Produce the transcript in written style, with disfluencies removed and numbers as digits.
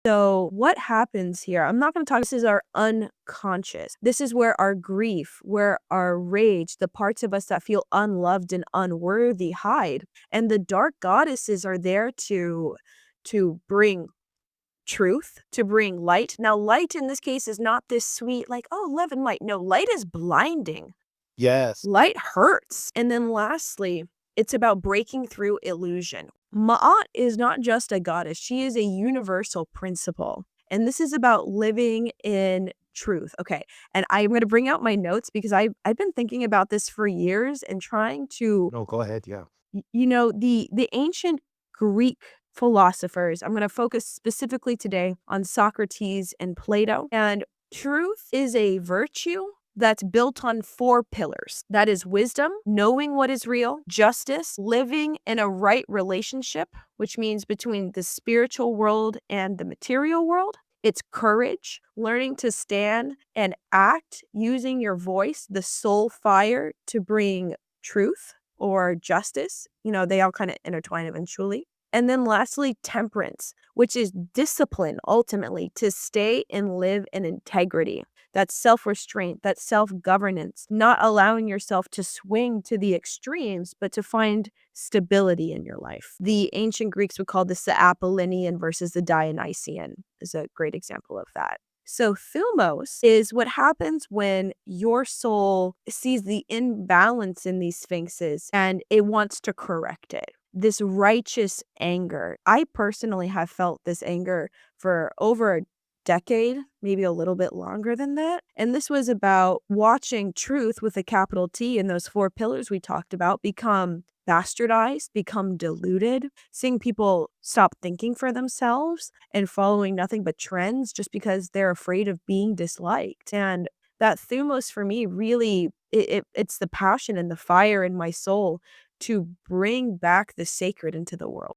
So what happens here? I'm not going to talk, this is our unconscious. This is where our grief, where our rage, the parts of us that feel unloved and unworthy hide. And the dark goddesses are there to bring truth, to bring light. Now, light in this case is not this sweet, like, oh, love and light. No, light is blinding. Yes. Light hurts. And then lastly, it's about breaking through illusion. Ma'at is not just a goddess, she is a universal principle. And this is about living in truth. Okay. And I'm going to bring out my notes because I've been thinking about this for years and trying to, No, go ahead. Yeah. the ancient Greek philosophers, I'm going to focus specifically today on Socrates and Plato. And truth is a virtue that's built on 4 pillars. That is wisdom, knowing what is real, justice, living in a right relationship, which means between the spiritual world and the material world. It's courage, learning to stand and act using your voice, the soul fire to bring truth or justice. They all kind of intertwine eventually. And then lastly, temperance, which is discipline ultimately to stay and live in integrity. That's self-restraint, that's self-governance, not allowing yourself to swing to the extremes, but to find stability in your life. The ancient Greeks would call this the Apollinian versus the Dionysian, is a great example of that. So thumos is what happens when your soul sees the imbalance in these sphinxes and it wants to correct it. This righteous anger. I personally have felt this anger for over a decade, maybe a little bit longer than that. And this was about watching truth with a capital T and those 4 pillars we talked about become bastardized, become diluted, seeing people stop thinking for themselves and following nothing but trends just because they're afraid of being disliked. And that thumos for me really it's the passion and the fire in my soul to bring back the sacred into the world.